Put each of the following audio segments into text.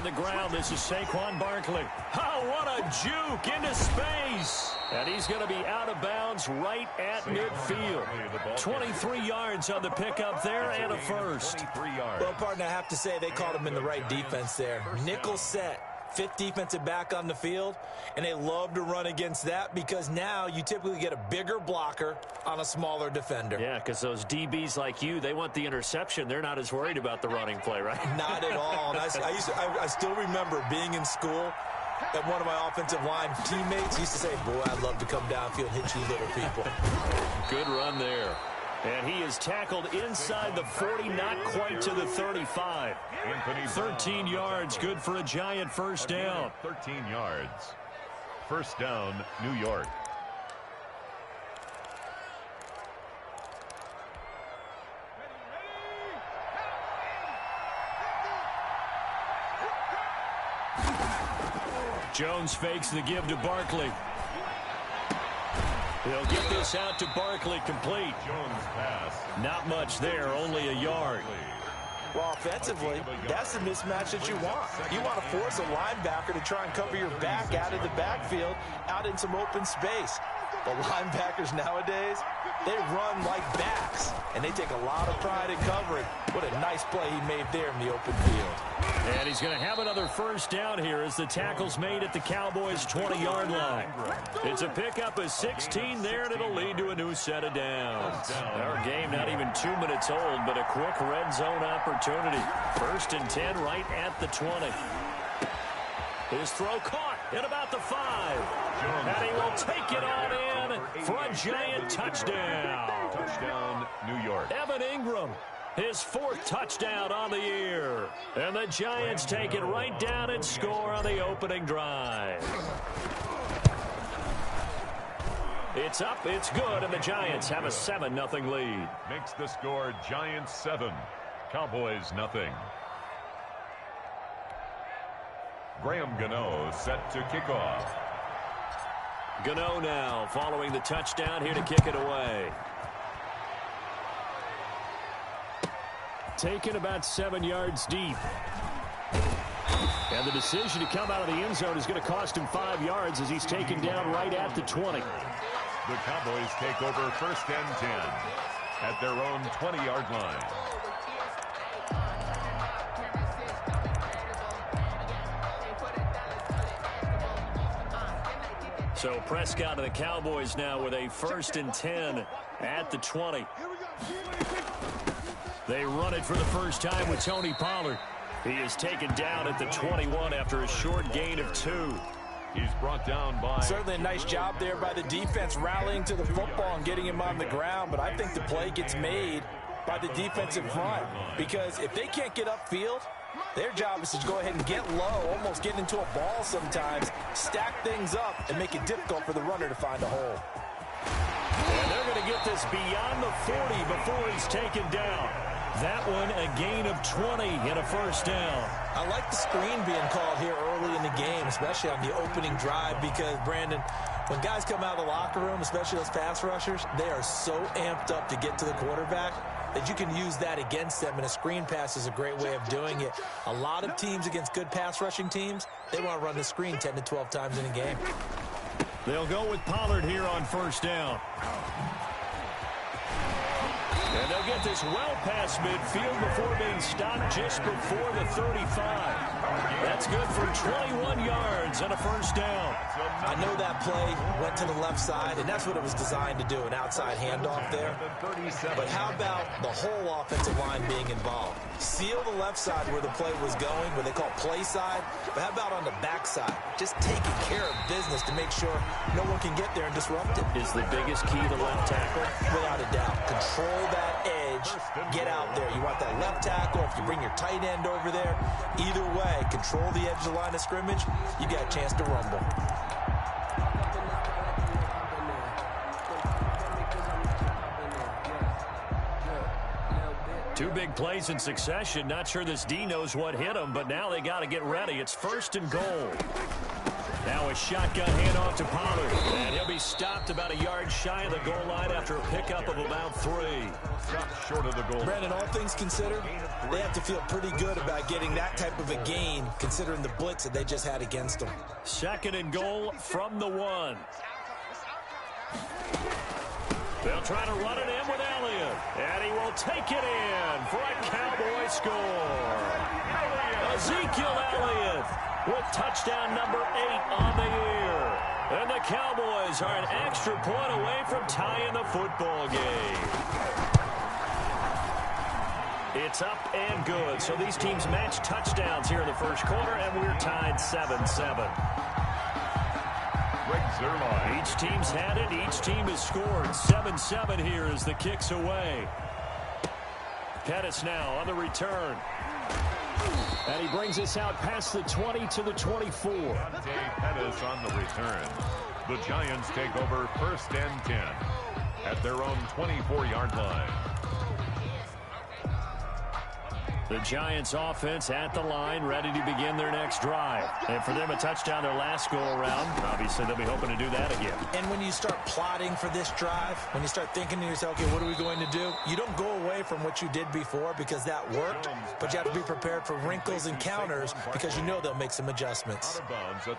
the ground. This is Saquon Barkley. Oh, what a juke into space. And he's going to be out of bounds right at midfield. 23 yards on the pickup there and a first. Well, partner, I have to say they called him in the right defense there. Nickel set. Fifth defensive back on the field, and they love to run against that because now you typically get a bigger blocker on a smaller defender. Yeah, because those DBs like you, they want the interception. They're not as worried about the running play, right? Not at all. And I still remember being in school, and one of my offensive line teammates used to say, boy, I'd love to come downfield and hit you little people. Good run there. And he is tackled inside the 40, not quite to the 35. 13 yards, good for a Giant first down. 13 yards. First down, New York. Jones fakes the give to Barkley. They'll get this out to Barkley, complete. Jones pass. Not much there, only a yard. Well, offensively, that's the mismatch that you want. You want to force a linebacker to try and cover your back out of the backfield, out in some open space. The linebackers nowadays, they run like backs, and they take a lot of pride in covering. What a nice play he made there in the open field. And he's going to have another first down here as the tackle's made at the Cowboys' 20-yard line. It's a pickup of 16 there, and it'll lead to a new set of downs. Our game not even 2 minutes old, but a quick red zone opportunity. First and 10 right at the 20. His throw caught at about the 5. And he will take it on in for a Giant touchdown. Touchdown, New York. Evan Ingram, his 4th touchdown on the year. And the Giants take it right down and score on the opening drive. It's up, it's good, and the Giants have a 7-0 lead. Makes the score Giants 7, Cowboys 0. Graham Gano set to kick off. Gano now following the touchdown here to kick it away. Taken about 7 yards deep. And the decision to come out of the end zone is going to cost him 5 yards as he's taken down right at the 20. The Cowboys take over first and 10 at their own 20-yard line. So Prescott and the Cowboys now with a first and 10 at the 20. They run it for the first time with Tony Pollard. He is taken down at the 21 after a short gain of 2. He's brought down by... Certainly a nice job there by the defense rallying to the football and getting him on the ground, but I think the play gets made by the defensive front because if they can't get upfield, their job is to go ahead and get low, almost get into a ball sometimes, stack things up, and make it difficult for the runner to find a hole. And they're going to get this beyond the 40 before he's taken down. That one a gain of 20 and a first down. I like the screen being called here early in the game, especially on the opening drive, because, Brandon, when guys come out of the locker room, especially those pass rushers, they are so amped up to get to the quarterback that you can use that against them, and a screen pass is a great way of doing it. A lot of teams against good pass rushing teams, they want to run the screen 10 to 12 times in a game. They'll go with Pollard here on first down. And they'll get this well past midfield before being stopped just before the 35. That's good for 21 yards and a first down. I know that play went to the left side, and that's what it was designed to do, an outside handoff there. But how about the whole offensive line being involved? Seal the left side where the play was going, what they call play side, but how about on the back side? Just taking care of business to make sure no one can get there and disrupt it. Is the biggest key the left tackle? Without a doubt. Control that edge, get out there. You want that left tackle, if you bring your tight end over there, either way, control the edge of the line of scrimmage, you got a chance to rumble. Two big plays in succession. Not sure this D knows what hit him, but now they got to get ready. It's first and goal. Now a shotgun handoff to Pollard. And he'll be stopped about a yard shy of the goal line after a pickup of about 3. Stopped short of the goal. Brandon, all things considered, they have to feel pretty good about getting that type of a gain, considering the blitz that they just had against them. 2nd and goal from the 1. They'll try to run it in with Elliott. And he will take it in for a Cowboy score. Ezekiel Elliott with touchdown number 8 on the year. And the Cowboys are an extra point away from tying the football game. It's up and good. So these teams match touchdowns here in the first quarter, and we're tied 7-7. Each team's had it. Each team has scored. 7-7 here as the kick's away. Pettis now on the return. And he brings us out past the 20 to the 24. Pettis on the return. The Giants take over 1st and 10 at their own 24-yard line. The Giants offense at the line, ready to begin their next drive. And for them, a touchdown their last go-around. Obviously, they'll be hoping to do that again. And when you start plotting for this drive, when you start thinking to yourself, okay, what are we going to do? You don't go away from what you did before because that worked, but you have to be prepared for wrinkles and counters because you know they'll make some adjustments.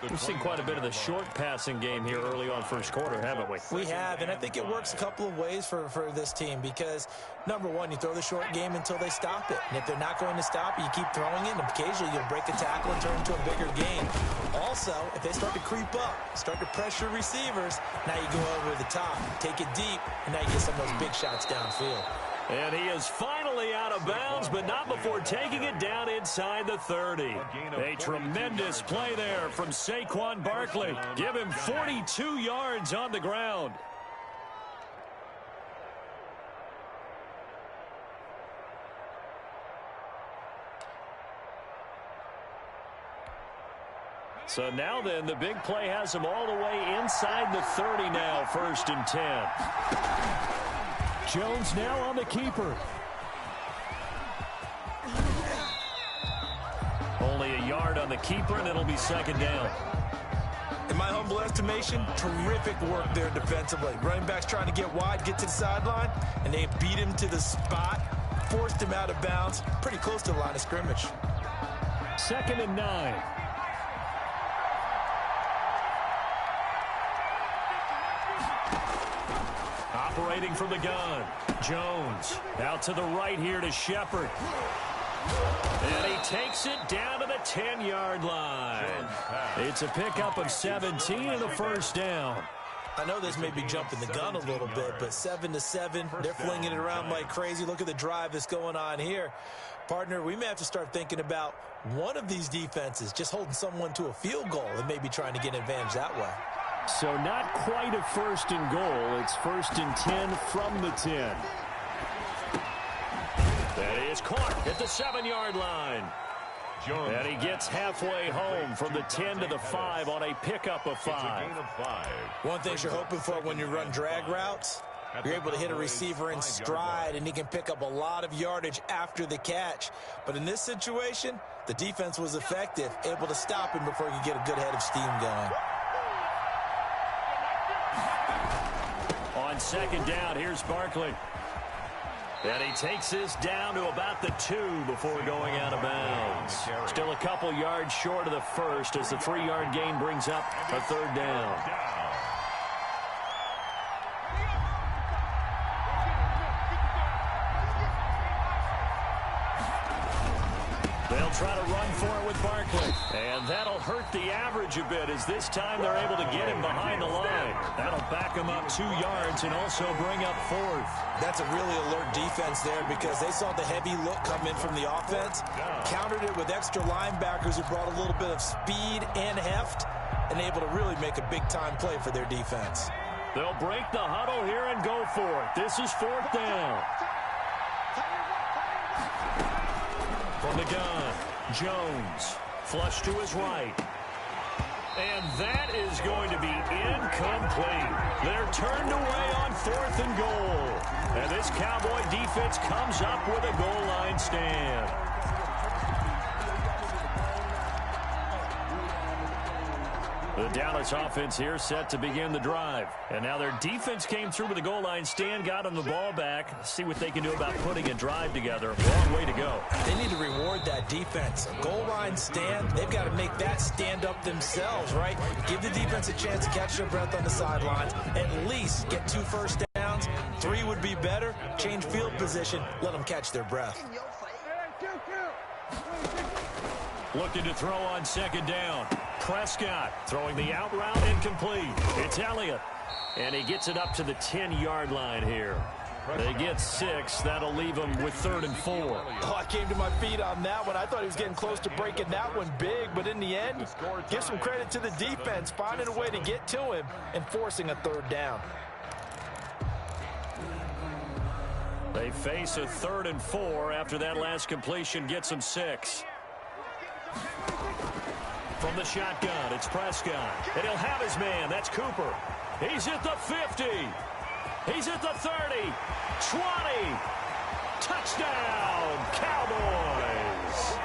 We've seen quite a bit of the short passing game here early on first quarter, haven't we? We have, and I think it works a couple of ways for this team because, number one, you throw the short game until they stop it. And if they're not going to stop it, you keep throwing it, and occasionally you'll break a tackle and turn into a bigger gain. Also, if they start to creep up, start to pressure receivers, now you go over the top, take it deep, and now you get some of those big shots downfield. And he is finally out of bounds, but not before taking it down inside the 30. A tremendous play there from Saquon Barkley. Give him 42 yards on the ground. So now then, the big play has him all the way inside the 30 now, 1st and 10. Jones now on the keeper. Only a yard on the keeper, and it'll be 2nd down. In my humble estimation, terrific work there defensively. Running backs trying to get wide, get to the sideline, and they beat him to the spot, forced him out of bounds, pretty close to the line of scrimmage. 2nd and 9. Operating from the gun. Jones out to the right here to Shepard. And he takes it down to the 10-yard line. It's a pickup of 17 and a 1st down. I know this may be jumping the gun a little bit, but 7-7, they're flinging it around like crazy. Look at the drive that's going on here. Partner, we may have to start thinking about one of these defenses just holding someone to a field goal and maybe trying to get an advantage that way. So not quite a 1st and goal. It's 1st and 10 from the 10. That is caught at the 7-yard line. And he gets halfway home from the 10 to the 5 on a pickup of 5. One thing you're hoping for when you run drag routes, you're able to hit a receiver in stride, and he can pick up a lot of yardage after the catch. But in this situation, the defense was effective, able to stop him before he could get a good head of steam going. On 2nd down, here's Barkley. And he takes this down to about the 2 before going out of bounds. Still a couple yards short of the 1st as the 3-yard gain brings up a 3rd down. They'll try to run for it with Barkley. And that'll hurt the average a bit as this time they're able to get him behind the line. That'll back him up 2 yards and also bring up 4th. That's a really alert defense there because they saw the heavy look come in from the offense, countered it with extra linebackers who brought a little bit of speed and heft, and able to really make a big-time play for their defense. They'll break the huddle here and go for it. This is 4th down. From the gun, Jones, flush to his right. And that is going to be incomplete. They're turned away on 4th and goal. And this Cowboy defense comes up with a goal line stand. The Dallas offense here set to begin the drive. And now their defense came through with the goal line stand, got them the ball back. See what they can do about putting a drive together. Long way to go. They need to reward that defense. A goal line stand, they've got to make that stand up themselves, right? Give the defense a chance to catch their breath on the sidelines. At least get 2 first downs. 3 would be better. Change field position. Let them catch their breath. Looking to throw on second down. Prescott throwing the out route incomplete. It's Elliott. And he gets it up to the 10-yard line here. They get 6. That'll leave them with 3rd and 4. Oh, I came to my feet on that one. I thought he was getting close to breaking that one big. But in the end, give some credit to the defense, finding a way to get to him and forcing a 3rd down. They face a 3rd and 4 after that last completion gets them 6. From the shotgun, it's Prescott. And he'll have his man. That's Cooper. He's at the 50. He's at the 30. 20. Touchdown, Cowboys.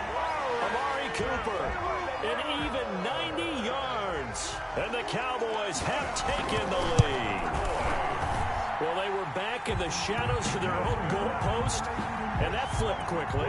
Amari Cooper, an even 90 yards. And the Cowboys have taken the lead. Well, they were back in the shadows for their own goalpost, and that flipped quickly.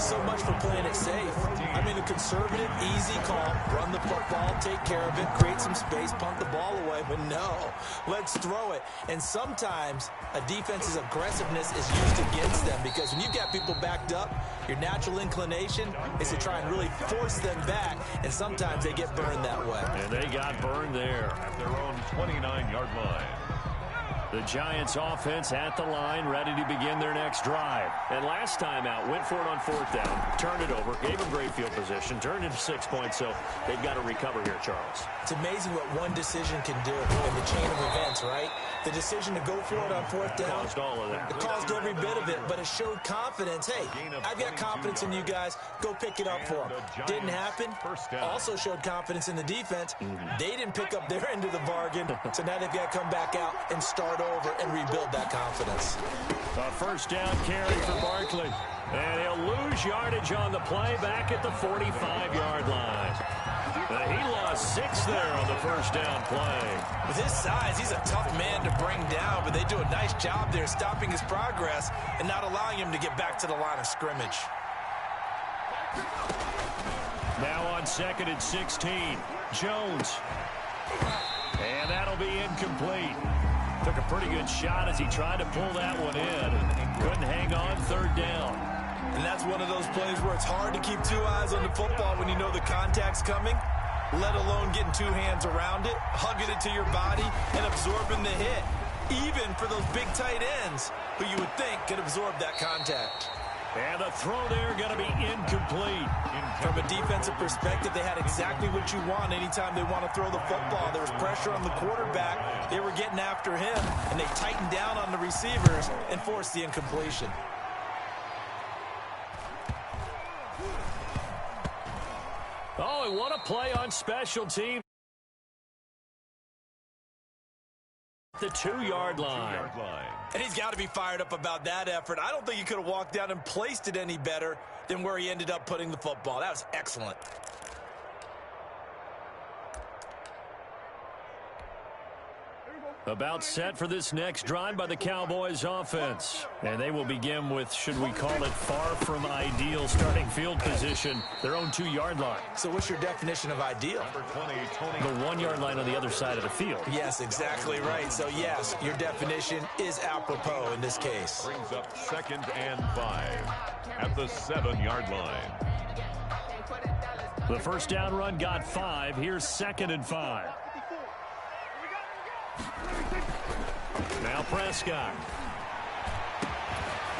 So much for playing it safe. I mean, a conservative, easy call. Run the football, take care of it, create some space, punt the ball away. But no, let's throw it. And sometimes a defense's aggressiveness is used against them because when you've got people backed up, your natural inclination is to try and really force them back, and sometimes they get burned that way. And they got burned there. At their own 29-yard line. The Giants offense at the line, ready to begin their next drive. And last time out, went for it on 4th down, turned it over, gave them great field position, turned into 6 points, so they've got to recover here, Charles. It's amazing what one decision can do in the chain of events, right? The decision to go for it on 4th down. Caused all of that. It caused every bit of it, but it showed confidence. Hey, I've got confidence in you guys. Go pick it up for them. Didn't happen. Also showed confidence in the defense. They didn't pick up their end of the bargain, so now they've got to come back out and start over and rebuild that confidence. A 1st down carry for Barkley. And he'll lose yardage on the play back at the 45-yard line. He lost 6 there on the 1st down play. With his size, he's a tough man to bring down, but they do a nice job there stopping his progress and not allowing him to get back to the line of scrimmage. Now on 2nd and 16, Jones. And that'll be incomplete. Took a pretty good shot as he tried to pull that one in. Couldn't hang on 3rd down. And that's one of those plays where it's hard to keep 2 eyes on the football when you know the contact's coming, let alone getting 2 hands around it, hugging it to your body, and absorbing the hit. Even for those big tight ends who you would think could absorb that contact. And the throw there going to be incomplete. From a defensive perspective, they had exactly what you want anytime they want to throw the football. There was pressure on the quarterback. They were getting after him, and they tightened down on the receivers and forced the incompletion. Oh, and what a play on special teams. The 2-yard line. And he's got to be fired up about that effort. I don't think he could have walked down and placed it any better than where he ended up putting the football. That was excellent. About set for this next drive by the Cowboys offense. And they will begin with, should we call it, far from ideal starting field position, their own 2-yard line. So what's your definition of ideal? The 1-yard line on the other side of the field. Yes, exactly right. So yes, your definition is apropos in this case. Brings up 2nd and 5 at the 7-yard line. The 1st down run got 5. Here's 2nd and 5. Now Prescott.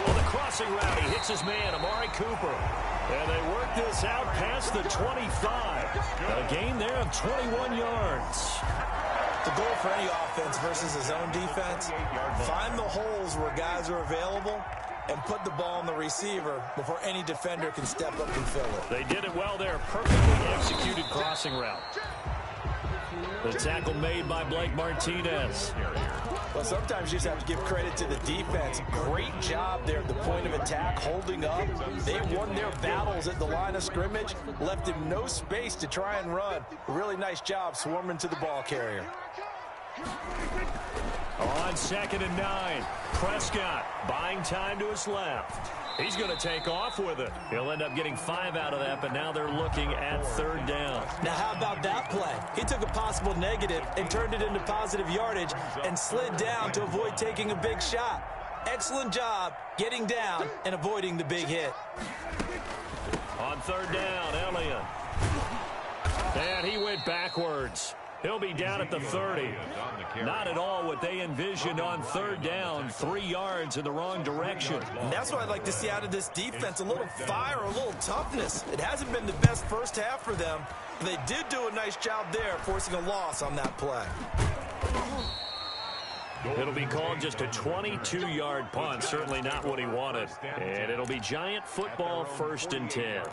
On the crossing route, he hits his man, Amari Cooper. And they work this out past the 25. A gain there of 21 yards. The goal for any offense versus his own defense, find the holes where guys are available and put the ball on the receiver before any defender can step up and fill it. They did it well there. Perfectly executed crossing route. The tackle made by Blake Martinez. Well, sometimes you just have to give credit to the defense. Great job there at the point of attack, holding up. They won their battles at the line of scrimmage, left him no space to try and run. A really nice job swarming to the ball carrier. On 2nd and 9, Prescott buying time to his left. He's going to take off with it. He'll end up getting 5 out of that, but now they're looking at 3rd down. Now, how about that play? He took a possible negative and turned it into positive yardage and slid down to avoid taking a big shot. Excellent job getting down and avoiding the big hit. On 3rd down, Elliott. And he went backwards. He'll be down at the 30. Not at all what they envisioned on 3rd down. 3 yards in the wrong direction. And that's what I'd like to see out of this defense. A little fire, a little toughness. It hasn't been the best first half for them. But they did do a nice job there, forcing a loss on that play. It'll be called just a 22-yard punt. Certainly not what he wanted. And it'll be Giant football, 1st and 10.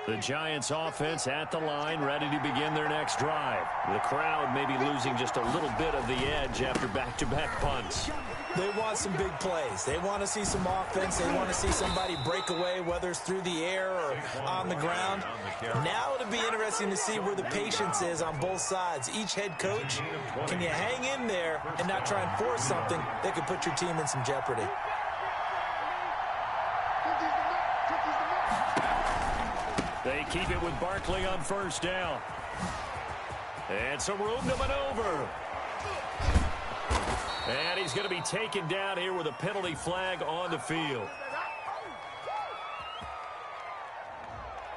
The Giants offense at the line, ready to begin their next drive. The crowd may be losing just a little bit of the edge after back-to-back punts. They want some big plays. They want to see some offense. They want to see somebody break away, whether it's through the air or on the ground. Now it'll be interesting to see where the patience is on both sides. Each head coach, can you hang in there and not try and force something that could put your team in some jeopardy? They keep it with Barkley on 1st down. And some room to maneuver. And he's going to be taken down here with a penalty flag on the field.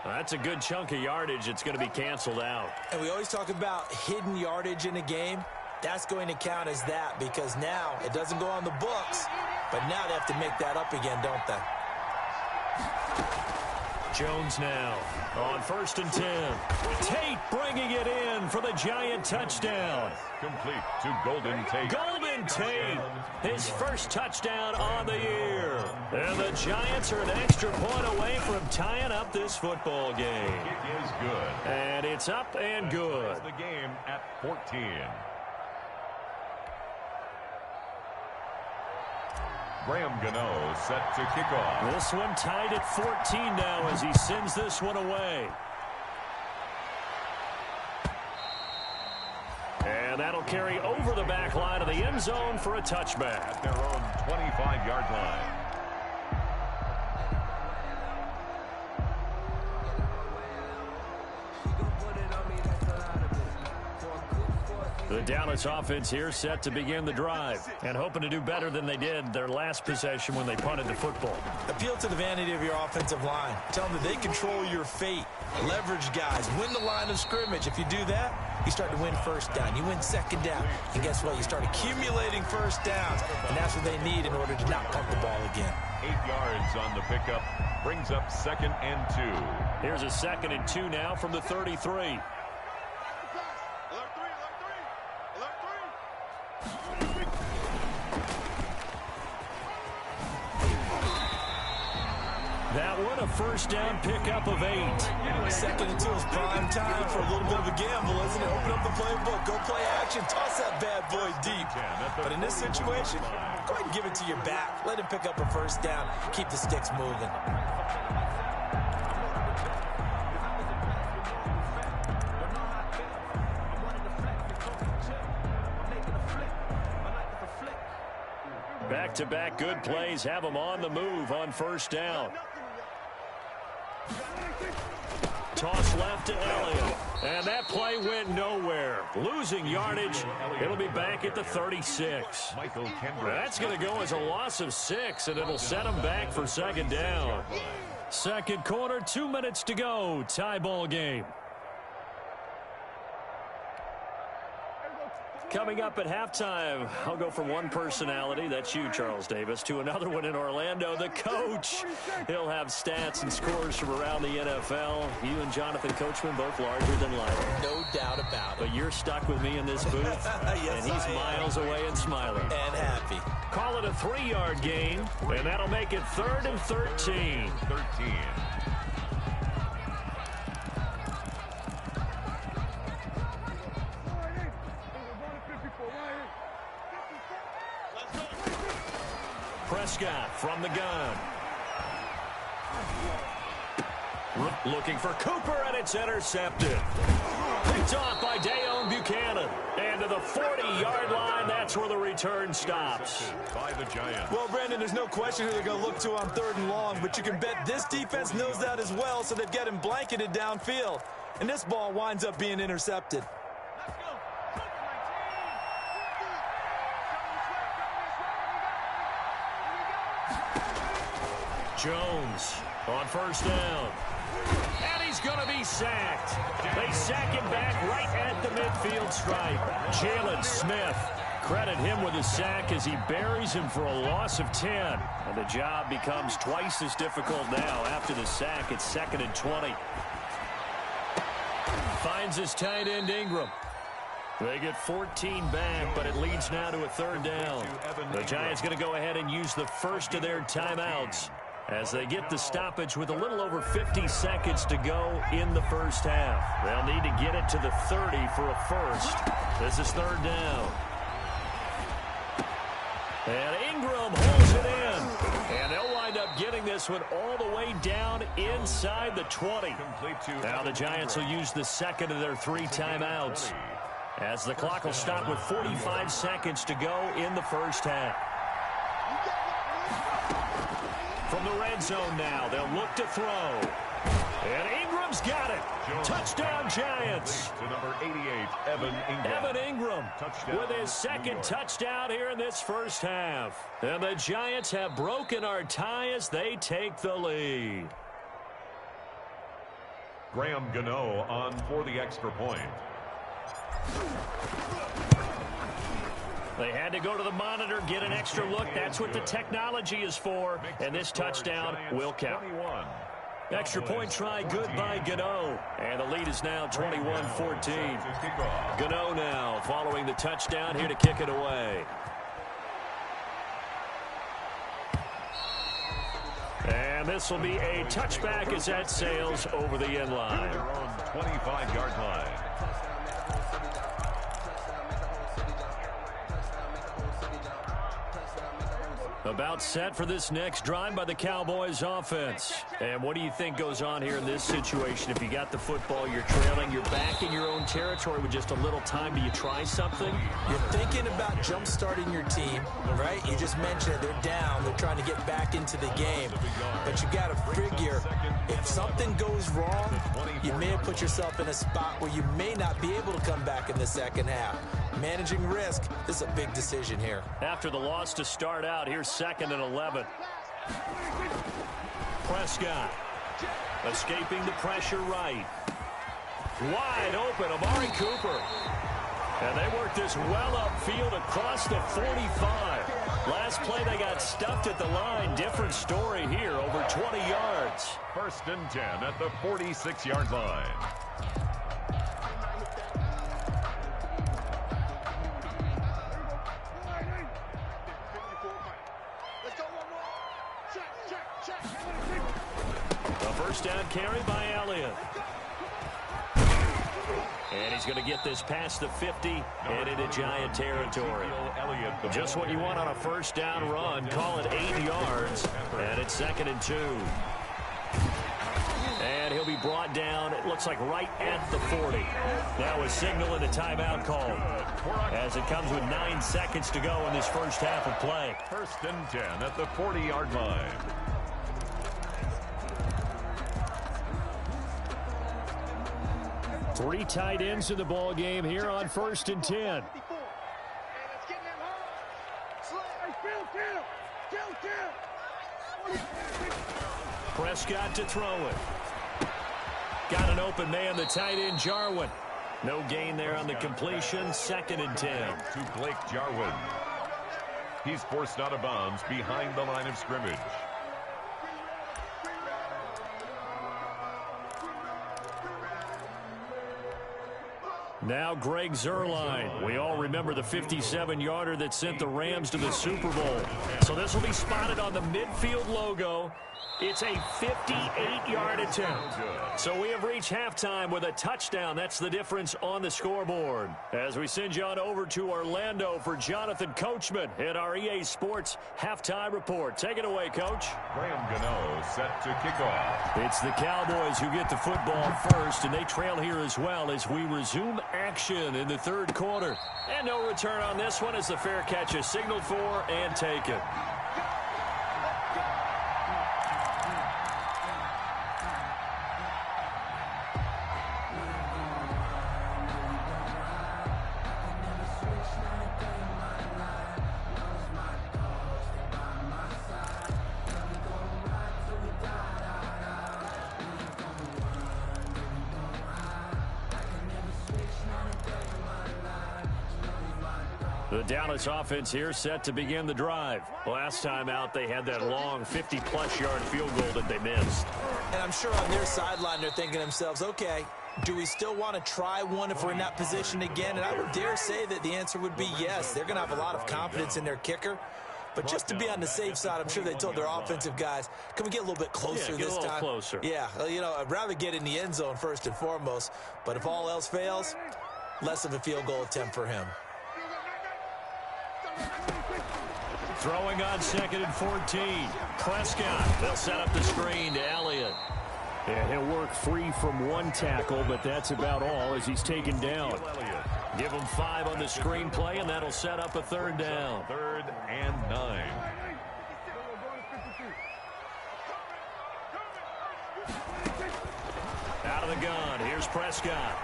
That's a good chunk of yardage. It's going to be canceled out. And we always talk about hidden yardage in a game. That's going to count as that because now it doesn't go on the books, but now they have to make that up again, don't they? Jones now on 1st and 10. Tate bringing it in for the Giant touchdown. Complete to Golden Tate. Golden Tate, his first touchdown on the year. And the Giants are an extra point away from tying up this football game. It is good. And it's up and good. The game at 14. Graham Gano set to kick off. This one tied at 14 now as he sends this one away. And that'll carry over the back line of the end zone for a touchback. At their own 25-yard line. The Dallas offense here set to begin the drive and hoping to do better than they did their last possession when they punted the football. Appeal to the vanity of your offensive line. Tell them that they control your fate. Leverage guys. Win the line of scrimmage. If you do that, you start to win 1st down. You win 2nd down. And guess what? You start accumulating 1st downs. And that's what they need in order to not punt the ball again. 8 yards on the pickup. Brings up 2nd and 2. Here's a 2nd and 2 now from the 33. That one a 1st down pickup of 8. 2nd and 2 is prime time for a little bit of a gamble, isn't it? Open up the playbook, go play action, toss that bad boy deep. But in this situation, go ahead and give it to your back. Let him pick up a 1st down, keep the sticks moving. Back-to-back good plays have them on the move on 1st down. Toss left to Elliott. And that play went nowhere. Losing yardage. It'll be back at the 36. That's going to go as a loss of 6, and it'll set them back for 2nd down. 2nd quarter, 2 minutes to go. Tie ball game. Coming up at halftime, I'll go from one personality, that's you, Charles Davis, to another one in Orlando, the coach. He'll have stats and scores from around the NFL. You and Jonathan Coachman both larger than life. No doubt about it. But you're stuck with me in this booth, yes, and he's miles away and smiling. And happy. Call it a 3-yard gain, and that'll make it 3rd and 13. 13. Prescott from the gun. Looking for Cooper, and it's intercepted. Picked off by Dayon Buchanan. And to the 40-yard line, that's where the return stops. By the Giants. Well, Brandon, there's no question who they're going to look to on 3rd and long, but you can bet this defense knows that as well, so they've got him blanketed downfield. And this ball winds up being intercepted. Jones on 1st down. And he's going to be sacked. They sack him back right at the midfield stripe. Jalen Smith, credit him with a sack as he buries him for a loss of 10. And the job becomes twice as difficult now after the sack. It's 2nd and 20. Finds his tight end Ingram. They get 14 back, but it leads now to a 3rd down. The Giants going to go ahead and use the first of their timeouts as they get the stoppage with a little over 50 seconds to go in the first half. They'll need to get it to the 30 for a first. This is 3rd down. And Ingram holds it in. And they'll wind up getting this one all the way down inside the 20. Now the Giants will use the second of their 3 timeouts, as the clock will stop with 45 seconds to go in the first half. From the red zone now, they'll look to throw. And Ingram's got it. Touchdown, Giants. To number 88, Evan Ingram. Evan Ingram with his second touchdown here in this first half. And the Giants have broken our tie as they take the lead. Graham Gano on for the extra point. They had to go to the monitor, get an extra look. That's what the technology is for. And this touchdown will count. Extra point try, good by Gano. And the lead is now 21-14. Gano now following the touchdown here to kick it away. And this will be a touchback as that sails over the end line. 25-yard line. About set for this next drive by the Cowboys offense. And what do you think goes on here in this situation? If you got the football, you're trailing, you're back in your own territory with just a little time. Do you try something? You're thinking about jump-starting your team, right? You just mentioned it. They're down. They're trying to get back into the game. But you got to figure, if something goes wrong, you may have put yourself in a spot where you may not be able to come back in the second half. Managing risk, this is a big decision here. After the loss to start out, here's 2nd and 11. Prescott escaping the pressure right. Wide open, Amari Cooper. And they worked this well upfield across the 45. Last play, they got stuffed at the line. Different story here, over 20 yards. 1st and 10 at the 46-yard line. First down carry by Elliott. And he's going to get this past the 50 and into Giant territory. Just what you want on a first down run. Call it 8 yards. And it's 2nd and 2. And he'll be brought down, it looks like right at the 40. Now a signal and a timeout call, as it comes with 9 seconds to go in this first half of play. 1st and 10 at the 40-yard line. Three tight ends in the ball game here on 1st and 10. Prescott to throw it. Got an open man, the tight end Jarwin. No gain there on the completion. 2nd and 10. To Blake Jarwin. He's forced out of bounds behind the line of scrimmage. Now Greg Zuerlein. We all remember the 57-yarder that sent the Rams to the Super Bowl. So this will be spotted on the midfield logo. It's a 58-yard attempt. So we have reached halftime with a touchdown. That's the difference on the scoreboard. As we send you on over to Orlando for Jonathan Coachman in our EA Sports halftime report. Take it away, Coach. Graham Gano set to kick off. It's the Cowboys who get the football first, and they trail here as well as we resume action in the third quarter. And no return on this one as the fair catch is signaled for and taken. The Dallas offense here set to begin the drive. Last time out, they had that long 50-plus yard field goal that they missed. And I'm sure on their sideline, they're thinking to themselves, okay, do we still want to try one if we're in that position again? And I would dare say that the answer would be yes. They're going to have a lot of confidence in their kicker. But just to be on the safe side, I'm sure they told their offensive guys, can we get a little bit closer this time? Closer. Yeah, you know, I'd rather get in the end zone first and foremost. But if all else fails, less of a field goal attempt for him. Throwing on 2nd and 14. Prescott. They'll set up the screen to Elliott. And he'll work free from one tackle, but that's about all as he's taken down. Give him 5 on the screenplay, and that'll set up a third down. 3rd and 9. Out of the gun. Here's Prescott.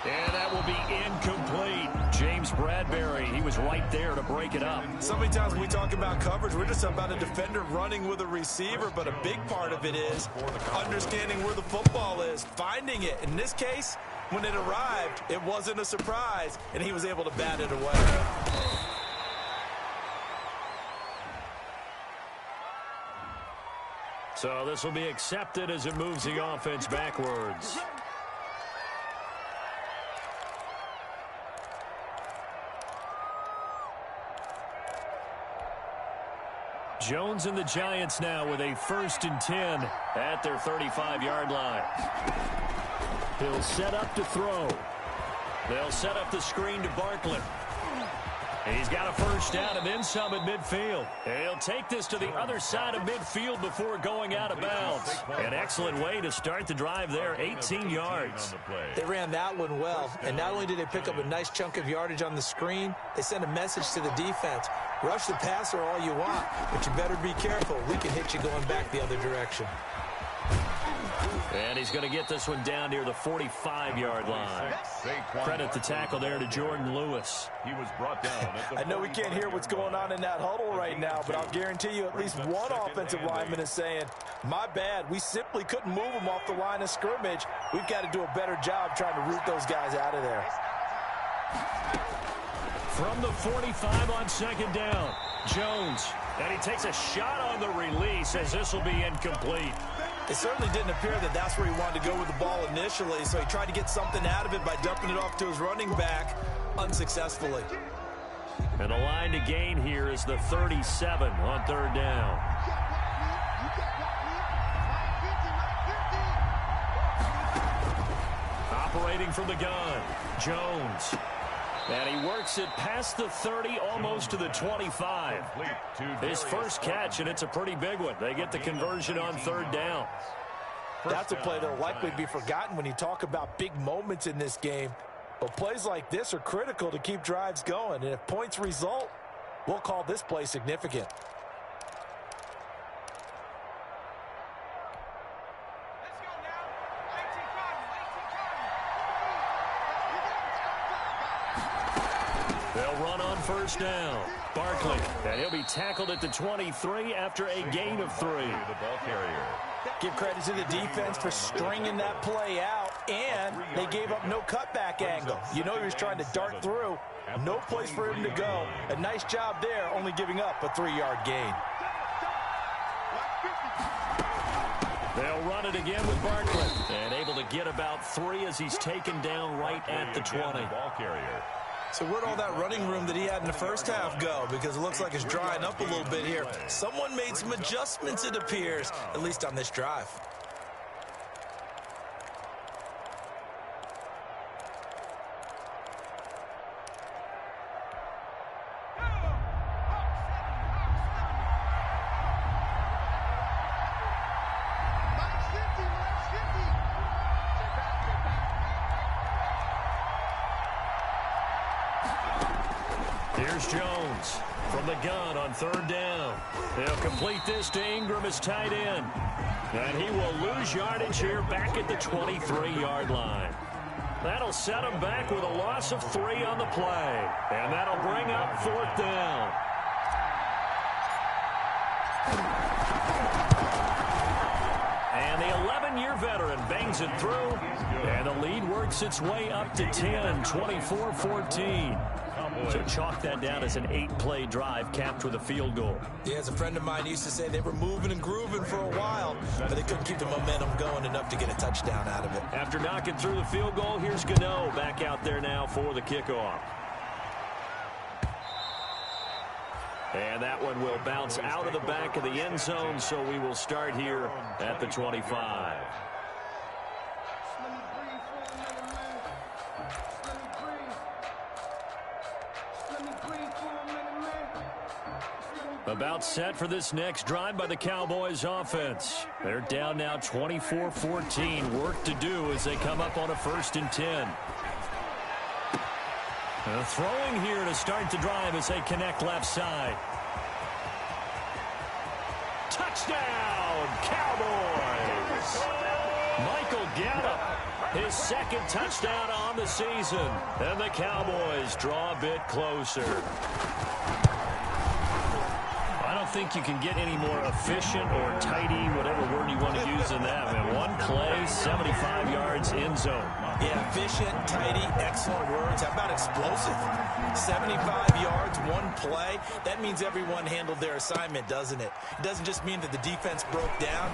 And that will be incomplete. James Bradbury, he was right there to break it up. So many times when we talk about coverage, we're just about a defender running with a receiver, but a big part of it is understanding where the football is, finding it. In this case, when it arrived, it wasn't a surprise, and he was able to bat it away. So this will be accepted as it moves the offense backwards. Jones and the Giants now with a 1st and 10 at their 35-yard line. He'll set up to throw. They'll set up the screen to Barkley. He's got a first down and then some at midfield. He'll take this to the other side of midfield before going out of bounds. An excellent way to start the drive there, 18 yards. They ran that one well, and not only did they pick up a nice chunk of yardage on the screen, they sent a message to the defense. Rush the passer all you want, but you better be careful. We can hit you going back the other direction. And he's going to get this one down near the 45-yard line. Credit the tackle there to Jordan Lewis. He was brought down. I know we can't hear what's going on in that huddle right now, but I'll guarantee you at least one offensive lineman is saying, my bad, we simply couldn't move them off the line of scrimmage. We've got to do a better job trying to root those guys out of there. From the 45 on 2nd down, Jones. And he takes a shot on the release as this will be incomplete. It certainly didn't appear that that's where he wanted to go with the ball initially, so he tried to get something out of it by dumping it off to his running back unsuccessfully. And the line to gain here is the 37 on 3rd down. Operating from the gun, Jones. And he works it past the 30, almost to the 25. His first catch, and it's a pretty big one. They get the conversion on 3rd down. That's a play that'll likely be forgotten when you talk about big moments in this game. But plays like this are critical to keep drives going. And if points result, we'll call this play significant. They'll run on 1st down. Barkley, and he'll be tackled at the 23 after a gain of 3. The ball carrier. Give credit to the defense for stringing that play out, and they gave up no cutback angle. You know he was trying to dart through. No place for him to go. A nice job there, only giving up a 3-yard gain. They'll run it again with Barkley. And able to get about 3 as he's taken down right at the 20. Ball carrier. So where'd all that running room that he had in the first half go? Because it looks like it's drying up a little bit here. Someone made some adjustments, it appears, at least on this drive. Here's Jones from the gun on third down. They'll complete this to Ingram as tight end. And he will lose yardage here back at the 23-yard line. That'll set him back with a loss of 3 on the play. And that'll bring up 4th down. And the 11-year veteran bangs it through. And the lead works its way up to 10, 24-14. So chalk that down as an 8-play drive capped with a field goal. Yeah, as a friend of mine used to say, they were moving and grooving for a while, but they couldn't keep the momentum going enough to get a touchdown out of it. After knocking through the field goal, here's Gano back out there now for the kickoff. And that one will bounce out of the back of the end zone, so we will start here at the 25. About set for this next drive by the Cowboys offense. They're down now 24-14. Work to do as they come up on a 1st and 10. Throwing here to start the drive as they connect left side. Touchdown, Cowboys! Michael Gallup, his 2nd touchdown on the season. And the Cowboys draw a bit closer. I don't think you can get any more efficient or tidy, whatever word you want to use in that. Man, one play, 75 yards in zone. Yeah, efficient, tidy, excellent words. How about explosive? 75 yards, one play. That means everyone handled their assignment, doesn't it? It doesn't just mean that the defense broke down.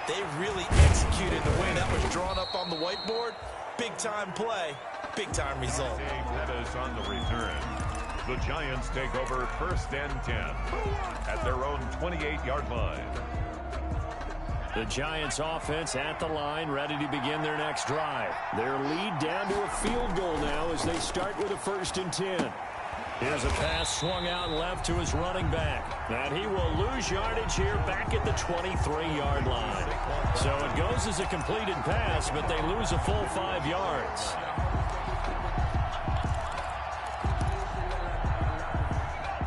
They really executed the way that was drawn up on the whiteboard. Big-time play, big-time result. That is on the return. The Giants take over 1st and 10 at their own 28-yard line. The Giants offense at the line, ready to begin their next drive. Their lead down to a field goal now as they start with a 1st and 10. Here's a pass swung out left to his running back. And he will lose yardage here back at the 23-yard line. So it goes as a completed pass, but they lose a full 5 yards.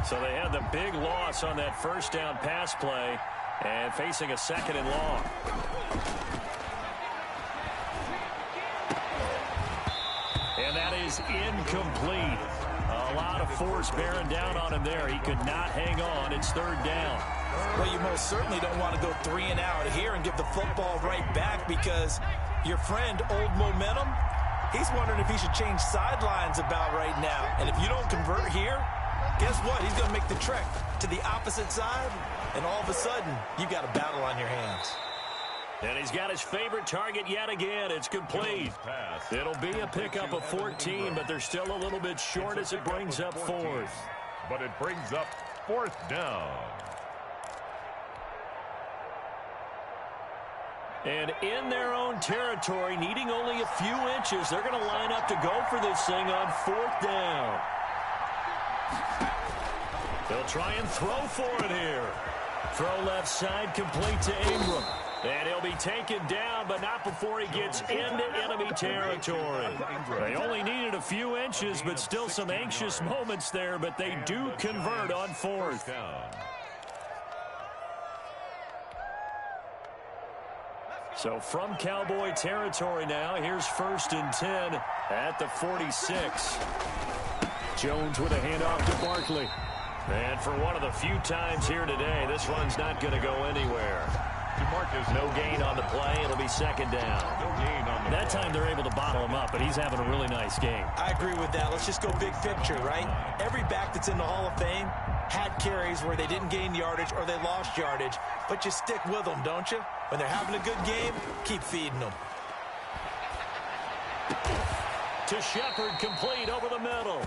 So they had the big loss on that 1st down pass play and facing a 2nd and long. And that is incomplete. A lot of force bearing down on him there. He could not hang on. It's 3rd down. Well, you most certainly don't want to go 3 and out here and give the football right back because your friend, Old Momentum, he's wondering if he should change sidelines about right now. And if you don't convert here, guess what? He's going to make the trek to the opposite side, and all of a sudden, you've got a battle on your hands. And he's got his favorite target yet again. It's complete. It'll be a pickup of 14, but they're still a little bit short as it brings up 4th. But it brings up 4th down. And in their own territory, needing only a few inches, they're going to line up to go for this thing on 4th down. They'll try and throw for it here. Throw left side, complete to Ingram. And he'll be taken down, but not before he gets into enemy territory. They only needed a few inches, but still some anxious moments there, but they do convert on 4th. So from Cowboy territory now, here's 1st and 10 at the 46. Jones with a handoff to Barkley. And for one of the few times here today, this run's not going to go anywhere. No gain on the play. It'll be 2nd down. That time they're able to bottle him up, but he's having a really nice game. I agree with that. Let's just go big picture, right? Every back that's in the Hall of Fame had carries where they didn't gain yardage or they lost yardage, but you stick with them, don't you? When they're having a good game, keep feeding them. To Shepard, complete over the middle.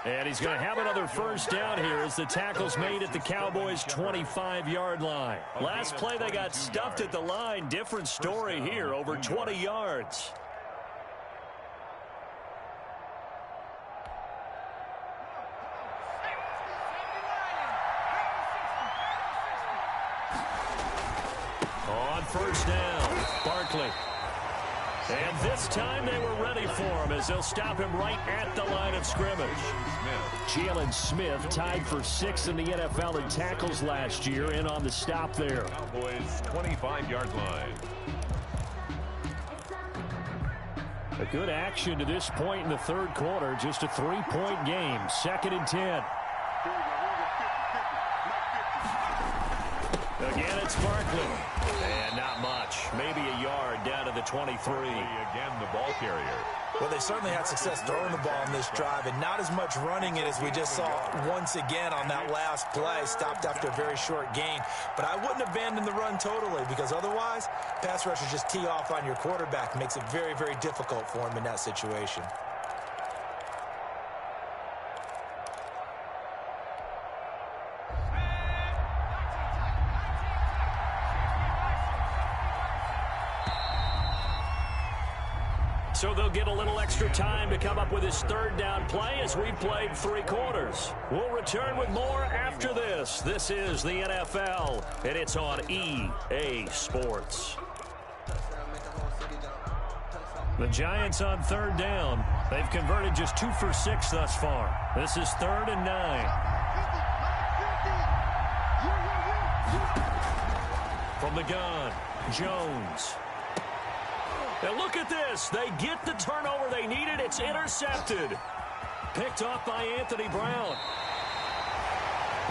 And he's going to have another first down here as the tackle's made at the Cowboys' 25-yard line. Last play, they got stuffed at the line. Different story here, over 20 yards. On first down, Barkley. And this time they were ready for him as they'll stop him right at the line of scrimmage. Jalen Smith tied for 6th in the NFL in tackles last year, in on the stop there. Cowboys 25-yard line. A good action to this point in the third quarter. Just a 3-point game. 2nd and 10. Again, it's Barkley. And not much. Maybe a yard down to the 23. Again, the ball carrier. Well, they certainly had success throwing the ball in this drive, and not as much running it as we just saw once again on that last play. Stopped after a very short gain. But I wouldn't abandon the run totally, because otherwise, pass rushers just tee off on your quarterback. Makes it very, very difficult for him in that situation. So they'll get a little extra time to come up with his third down play as we've played 3 quarters. We'll return with more after this. This is the NFL, and it's on EA Sports. The Giants on third down. They've converted just 2 for 6 thus far. This is 3rd and 9. From the gun, Jones. And look at this. They get the turnover they needed. It's intercepted. Picked off by Anthony Brown.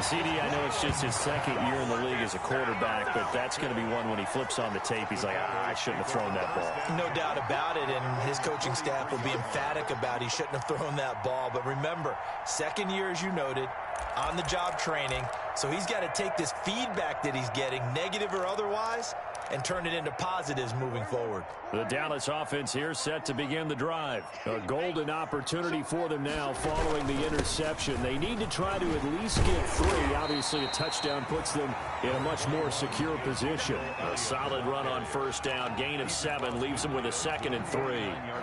CD, I know it's just his 2nd year in the league as a quarterback, but that's going to be one when he flips on the tape. He's like, I shouldn't have thrown that ball. No doubt about it, and his coaching staff will be emphatic about he shouldn't have thrown that ball. But remember, 2nd year, as you noted, on-the-job training, so he's got to take this feedback that he's getting, negative or otherwise, and turn it into positives moving forward. The Dallas offense here set to begin the drive. A golden opportunity for them now following the interception. They need to try to at least get 3. Obviously, a touchdown puts them in a much more secure position. A solid run on first down. Gain of 7 leaves them with a 2nd and 3.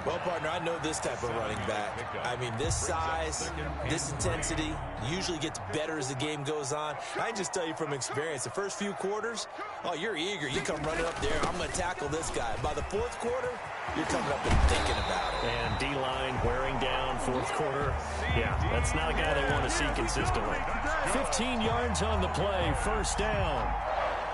Well, partner, I know this type of running back. I mean, this size, this intensity usually gets better as the game goes on. I can just tell you from experience, the first few quarters, oh, you're eager. You come running up there. I'm going to tackle this guy. By the 4th quarter, you're coming up and thinking about it. And D-line wearing down 4th quarter. Yeah, that's not a guy they want to see consistently. 15 yards on the play, first down.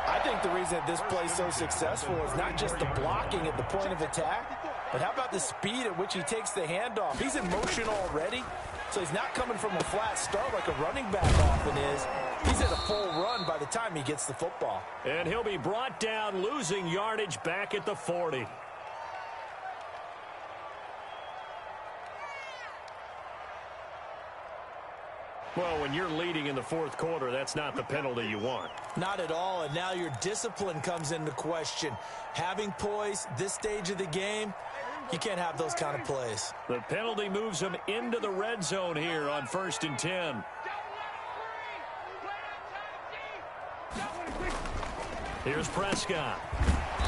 I think the reason that this play is so successful is not just the blocking at the point of attack, but how about the speed at which he takes the handoff? He's in motion already, so he's not coming from a flat start like a running back often is. He's at a full run by the time he gets the football. And he'll be brought down, losing yardage back at the 40. Well, when you're leading in the 4th quarter, that's not the penalty you want. Not at all, and now your discipline comes into question. Having poise this stage of the game, you can't have those kind of plays. The penalty moves him into the red zone here on 1st and 10. Here's Prescott.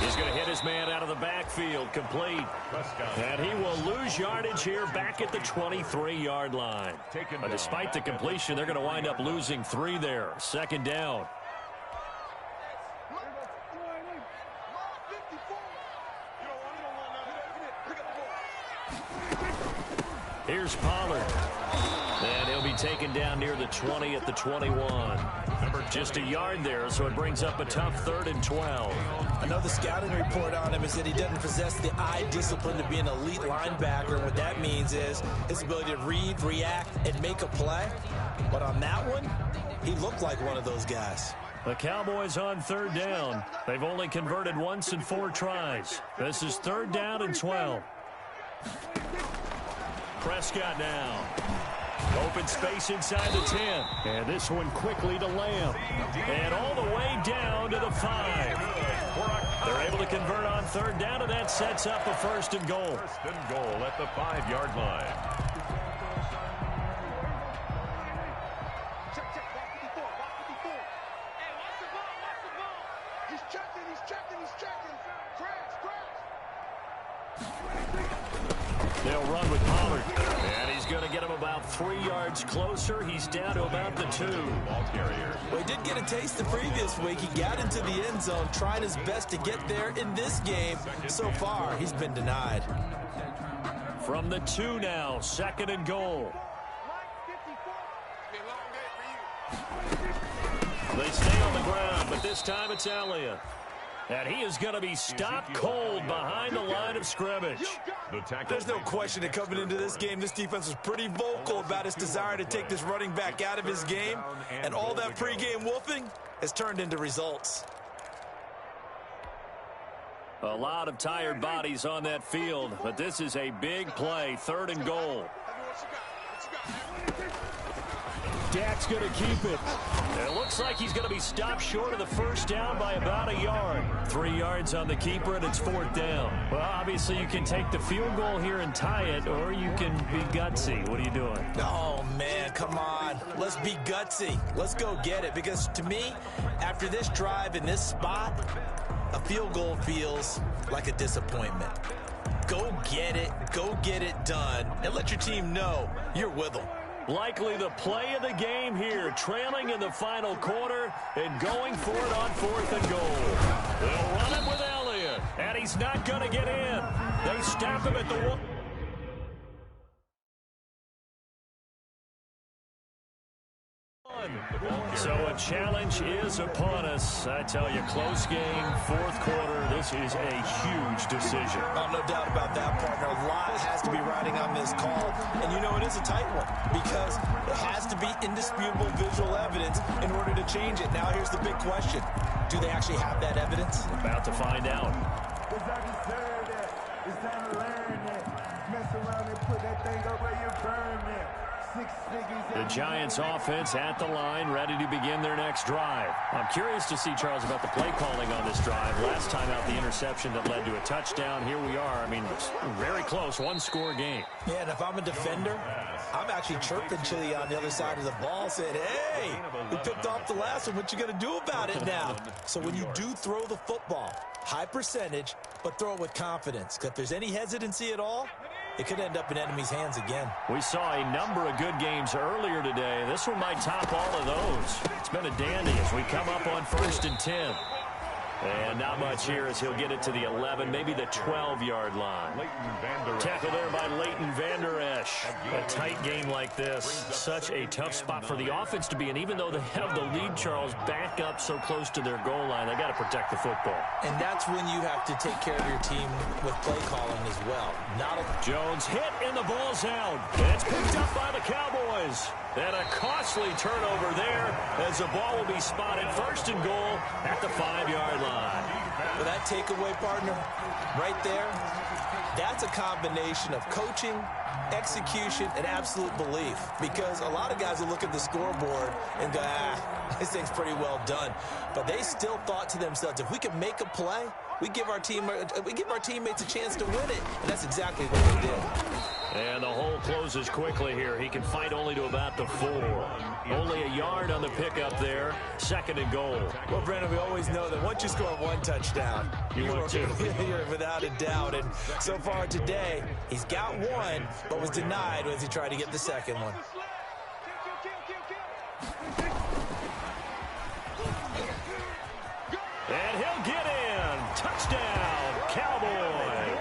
He's going to hit his man out of the backfield, complete. And he will lose yardage here back at the 23-yard line. But despite the completion, they're going to wind up losing 3 there. 2nd down. Here's Pollard. And he'll be taken down near the 20 at the 21. Just a yard there, so it brings up a tough 3rd and 12. I know the scouting report on him is that he doesn't possess the eye discipline to be an elite linebacker. And what that means is his ability to read, react, and make a play. But on that one, he looked like one of those guys. The Cowboys on 3rd down. They've only converted once in 4 tries. This is 3rd down and 12. Prescott now. Open space inside the 10. And this one quickly to Lamb. And all the way down to the 5. They're able to convert on 3rd down, and that sets up a 1st and goal. 1st and goal at the 5-yard line. They'll run with Pollard. And he's going to get him about 3 yards closer. He's down to about the 2. Ball carrier. Well, he did get a taste the previous week. He got into the end zone, trying his best to get there in this game. So far, he's been denied. From the 2 now, 2nd and goal. They stay on the ground, but this time it's Elliott. And he is going to be stopped cold behind the line of scrimmage. There's no question that coming into this game, this defense was pretty vocal about its desire to take this running back out of his game. And all that pregame wolfing has turned into results. A lot of tired bodies on that field, but this is a big play, 3rd and goal. Dak's going to keep it. It looks like he's going to be stopped short of the first down by about a yard. 3 yards on the keeper, and it's 4th down. Well, obviously, you can take the field goal here and tie it, or you can be gutsy. What are you doing? Oh, man, come on. Let's be gutsy. Let's go get it. Because to me, after this drive in this spot, a field goal feels like a disappointment. Go get it done, and let your team know you're with them. Likely the play of the game here, trailing in the final quarter and going for it on 4th and goal. They'll run it with Elliott, and he's not going to get in. They stop him at the 1. So a challenge is upon us. I tell you, close game, 4th quarter. This is a huge decision. Oh, no doubt about that, partner. A lot has to be riding on this call. And you know it is a tight one because it has to be indisputable visual evidence in order to change it. Now here's the big question. Do they actually have that evidence? About to find out. It's time to serve that. It's time to learn that. Mess around and put that thing up where you burn it. The Giants offense at the line, ready to begin their next drive. I'm curious to see, Charles, about the play calling on this drive. Last time out, the interception that led to a touchdown. Here we are. I mean, very close, 1-score game. Yeah, and if I'm a defender, I'm actually chirping Chili on the other side of the ball, saying, hey, we picked off the last one. What you going to do about it now? So when you do throw the football, high percentage, but throw it with confidence. Because if there's any hesitancy at all, it could end up in enemy's hands again. We saw a number of good games earlier today. This one might top all of those. It's been a dandy as we come up on 1st and 10. And not much here as he'll get it to the 11, maybe the 12-yard line. Tackle there by Leighton Vander Esch. A tight game like this, such a tough spot for the offense to be in. Even though they have the lead, Charles, back up so close to their goal line, they got to protect the football. And that's when you have to take care of your team with play calling as well. Jones hit and the ball's out. It's picked up by the Cowboys. And a costly turnover there as the ball will be spotted 1st and goal at the 5-yard line. For that takeaway, partner, right there, that's a combination of coaching, execution, and absolute belief. Because a lot of guys will look at the scoreboard and go, this thing's pretty well done. But they still thought to themselves, if we can make a play, we give our teammates a chance to win it. And that's exactly what they did. And the hole closes quickly here. He can fight only to about the 4. Only a yard on the pickup there. 2nd and goal. Well, Brandon, we always know that once you score 1 touchdown, you're without a doubt. And so far today, he's got 1, but was denied as he tried to get the 2nd one. And he'll get in. Touchdown, Cowboys.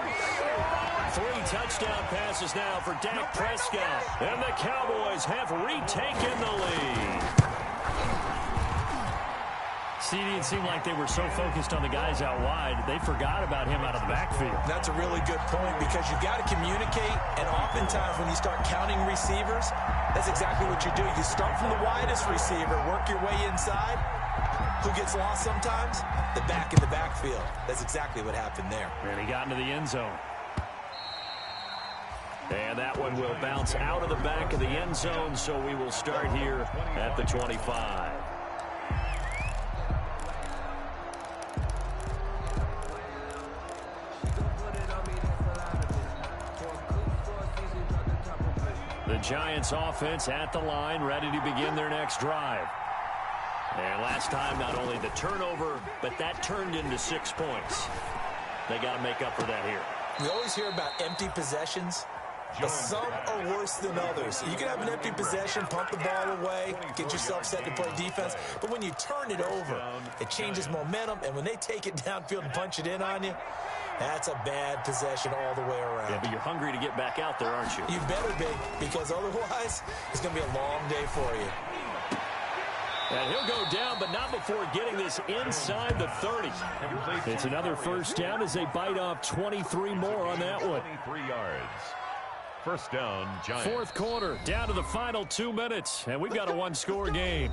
3 touchdown passes now for Dak Prescott. And the Cowboys have retaken the lead. It seemed like they were so focused on the guys out wide, they forgot about him out of the backfield. That's a really good point because you've got to communicate, and oftentimes when you start counting receivers, that's exactly what you do. You start from the widest receiver, work your way inside. Who gets lost sometimes? The back in the backfield. That's exactly what happened there. And he got into the end zone. And that one will bounce out of the back of the end zone, so we will start here at the 25. The Giants offense at the line, ready to begin their next drive. And last time, not only the turnover, but that turned into 6 points. They got to make up for that here. We always hear about empty possessions, but some are worse than others. You can have an empty possession, pump the ball away, get yourself set to play defense, but when you turn it over, it changes momentum, and when they take it downfield and punch it in on you, that's a bad possession all the way around. Yeah, but you're hungry to get back out there, aren't you? You better be, because otherwise, it's going to be a long day for you. And he'll go down, but not before getting this inside the 30. It's another first down as they bite off 23 more on that one. 23 yards. First down, Giants. Fourth quarter, down to the final 2 minutes, and we've got a one-score game.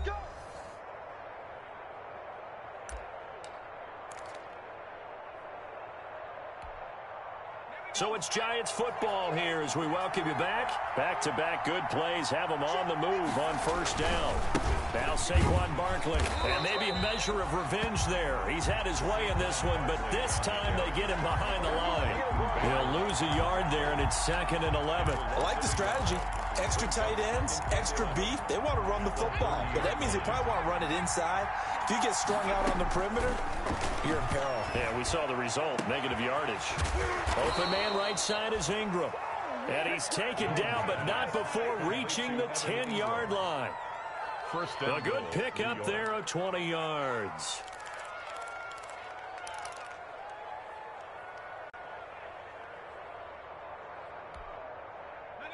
So it's Giants football here as we welcome you back. Back-to-back good plays have them on the move on first down. Now Saquon Barkley, and maybe a measure of revenge there. He's had his way in this one, but this time they get him behind the line. He'll lose a yard there, and it's 2nd and 11. I like the strategy. Extra tight ends, extra beef. They want to run the football, but that means they probably want to run it inside. If you get strung out on the perimeter, you're in peril. Yeah, we saw the result, negative yardage. Open man right side is Ingram. And he's taken down, but not before reaching the 10-yard line. First down. A good pickup there of 20 yards.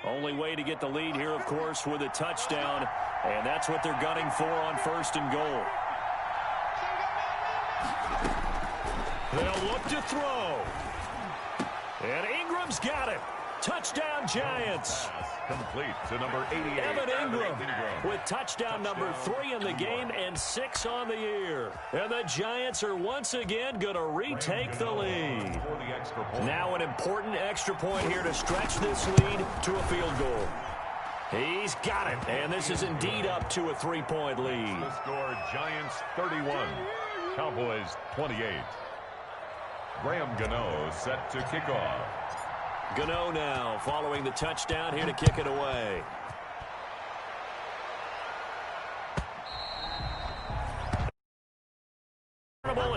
Only way to get the lead here, of course, with a touchdown. And that's what they're gunning for on 1st and goal. They'll look to throw. And Ingram's got it. Touchdown, Giants. Complete to number 88. Evan Ingram with touchdown number 3 in the game and 6 on the year. And the Giants are once again going to retake the lead. Now an important extra point here to stretch this lead to a field goal. He's got it, and this is indeed up to a 3-point lead. The score, Giants 31, Cowboys 28. Graham Gano set to kick off. Gano now following the touchdown here to kick it away.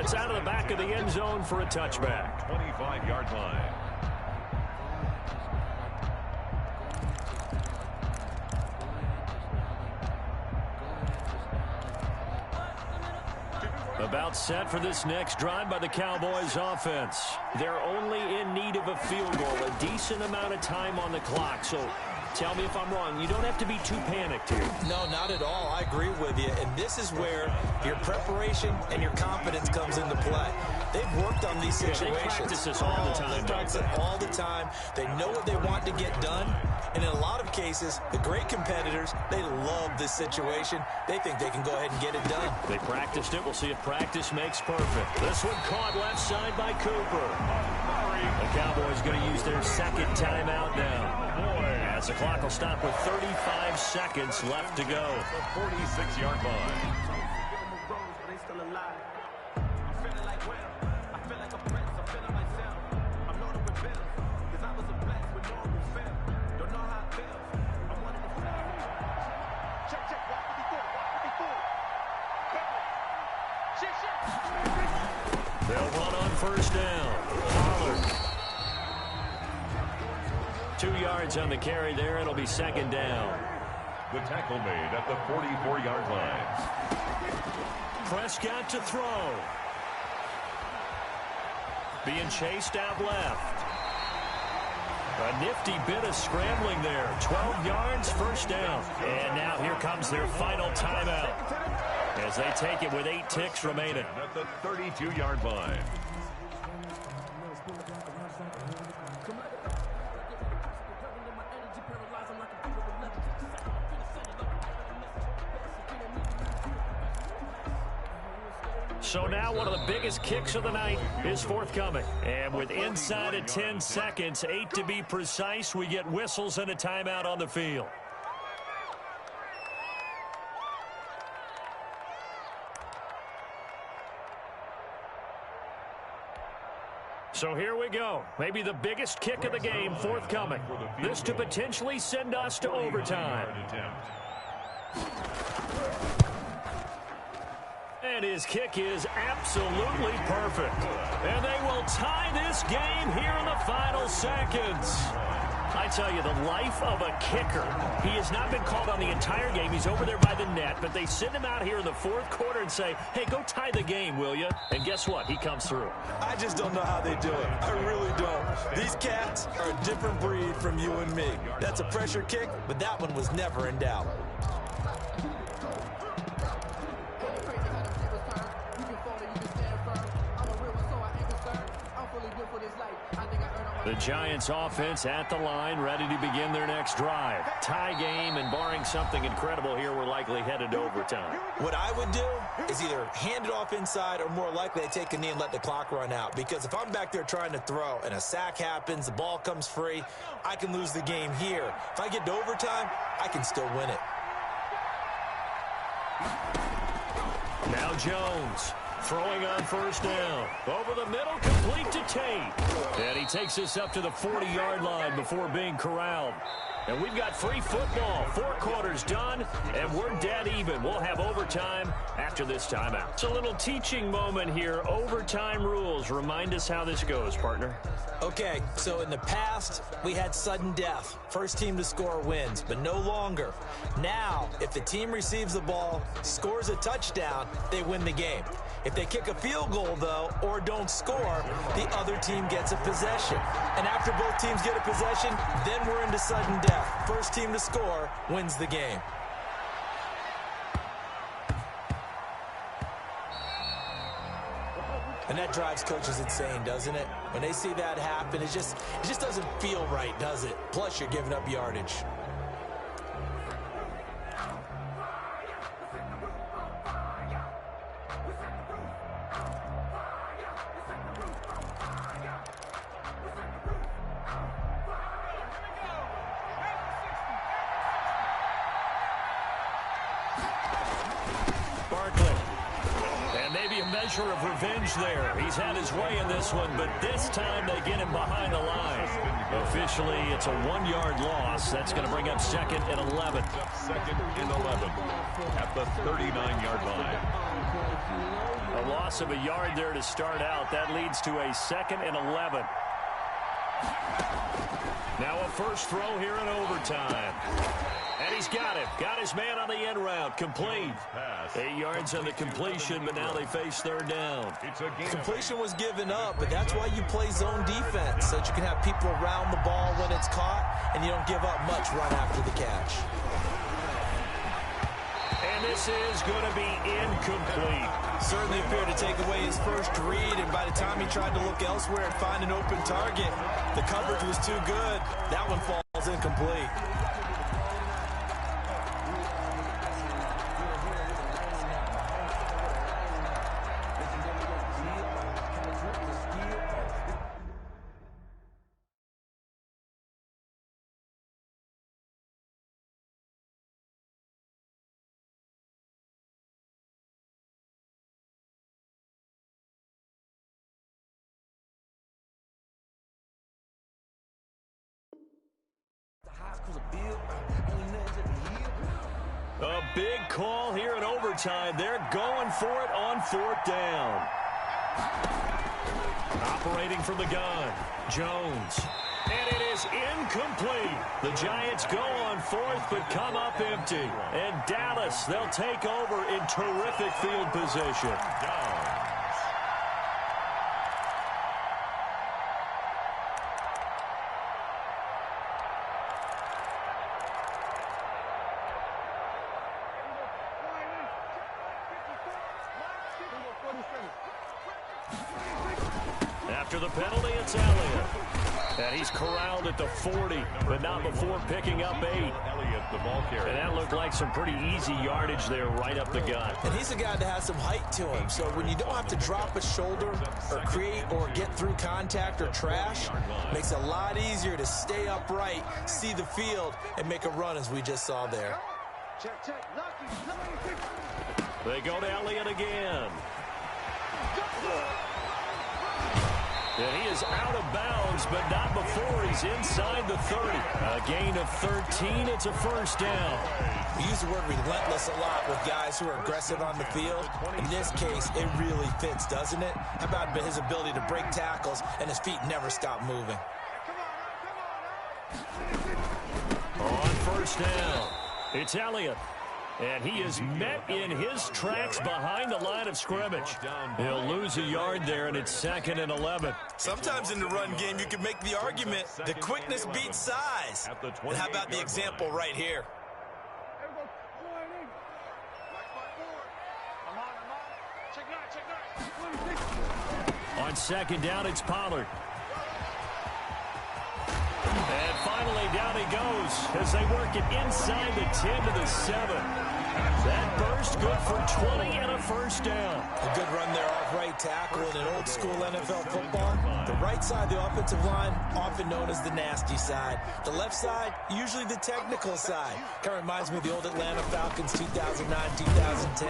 It's out of the back of the end zone for a touchback. 25-yard line. About set for this next drive by the Cowboys offense. They're only in need of a field goal, a decent amount of time on the clock. So tell me if I'm wrong. You don't have to be too panicked here. No, not at all. I agree with you. And this is where your preparation and your confidence comes into play. They've worked on these situations. They practice this all the time. They practice it all the time. They know what they want to get done. And in a lot of cases, the great competitors, they love this situation. They think they can go ahead and get it done. They practiced it. We'll see if practice makes perfect. This one caught left side by Cooper. The Cowboys going to use their second timeout now. As the clock will stop with 35 seconds left to go. 46-yard line. They'll run on first down. Pollard. 2 yards on the carry there. It'll be second down. The tackle made at the 44-yard line. Prescott to throw. Being chased out left. A nifty bit of scrambling there. 12 yards, first down. And now here comes their final timeout as they take it with 8 ticks remaining. At the 32-yard line. So now one of the biggest kicks of the night is forthcoming. And with inside of 10 seconds, 8 to be precise, we get whistles and a timeout on the field. So here we go. Maybe the biggest kick of the game forthcoming. This to potentially send us to overtime. And his kick is absolutely perfect. And they will tie this game here in the final seconds. I tell you, the life of a kicker. He has not been called on the entire game. He's over there by the net, but they send him out here in the fourth quarter and say, hey, go tie the game, will you? And guess what? He comes through. I just don't know how they do it. I really don't. These cats are a different breed from you and me. That's a pressure kick, but that one was never in doubt. The Giants offense at the line, ready to begin their next drive. Tie game, and barring something incredible here, we're likely headed to overtime. What I would do is either hand it off inside or more likely I take a knee and let the clock run out. Because if I'm back there trying to throw and a sack happens, the ball comes free, I can lose the game here. If I get to overtime, I can still win it. Now Jones. Throwing on first down. Over the middle, complete to Tate. And he takes us up to the 40-yard line before being corralled. And we've got free football. 4 quarters done, and we're dead even. We'll have overtime after this timeout. It's a little teaching moment here. Overtime rules. Remind us how this goes, partner. Okay, so in the past, we had sudden death. First team to score wins, but no longer. Now, if the team receives the ball, scores a touchdown, they win the game. If they kick a field goal, though, or don't score, the other team gets a possession. And after both teams get a possession, then we're into sudden death. First team to score wins the game. And that drives coaches insane, doesn't it? When they see that happen, it just doesn't feel right, does it? Plus, you're giving up yardage. Of revenge there. He's had his way in this one, but this time they get him behind the line. Officially, it's a 1-yard loss. That's going to bring up 2nd and 11. Second and 11 at the 39-yard line. A loss of a yard there to start out. That leads to a 2nd and 11. Now a first throw here in overtime. And he's got him. Got his man on the end route. Complete. 8 yards on the completion, but now they face third down. Completion was given up, but that's why you play zone defense, so that you can have people around the ball when it's caught, and you don't give up much run after the catch. And this is going to be incomplete. Certainly appeared to take away his first read, and by the time he tried to look elsewhere and find an open target, the coverage was too good. That one falls incomplete. A big call here in overtime. They're going for it on 4th down. Operating from the gun, Jones. And it is incomplete. The Giants go on 4th, but come up empty. And Dallas, they'll take over in terrific field position. After the penalty, it's Elliott. And he's corralled at the 40, but not before picking up 8. Elliott, the ball carrier. And that looked like some pretty easy yardage there right up the gut. And he's a guy that has some height to him, so when you don't have to drop a shoulder or create or get through contact or trash, it makes it a lot easier to stay upright, see the field, and make a run as we just saw there. They go to Elliott again. And he is out of bounds, but not before he's inside the 30. A gain of 13. It's a first down. We use the word relentless a lot with guys who are aggressive on the field. In this case, it really fits, doesn't it? How about his ability to break tackles and his feet never stop moving? On first down, it's Elliott. And he is met in his tracks behind the line of scrimmage. He'll lose a yard there, and it's 2nd and 11. Sometimes in the run game, you can make the argument that quickness beats size. And how about the example right here? On 2nd down, it's Pollard. And finally, down he goes as they work it inside the 10 to the 7. That burst good for 20 and a first down. A good run there off right tackle in an old-school NFL football. The right side of the offensive line, often known as the nasty side. The left side, usually the technical side. Kind of reminds me of the old Atlanta Falcons 2009, 2010.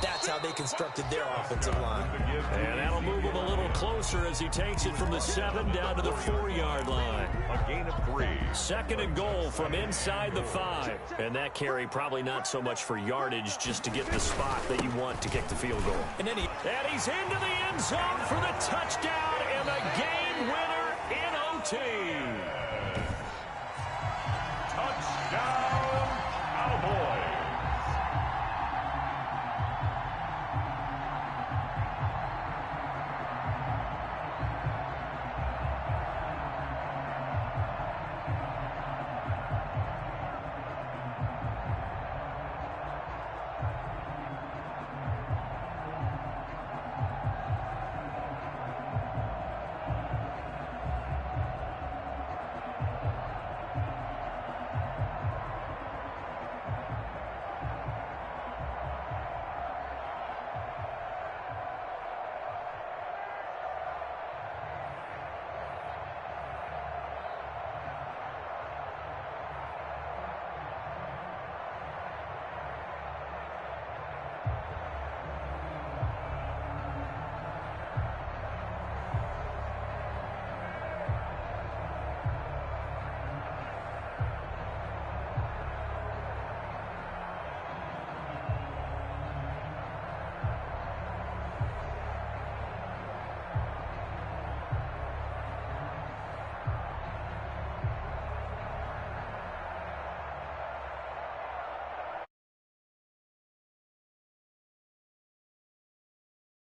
That's how they constructed their offensive line. And that'll move him a little closer as he takes it from the 7 down to the 4-yard line. A gain of 3. 2nd and goal from inside the 5. And that carry probably not so much for yardage, just to get the spot that you want to kick the field goal. And he's into the end zone for the touchdown and the game winner in OT. Touchdown!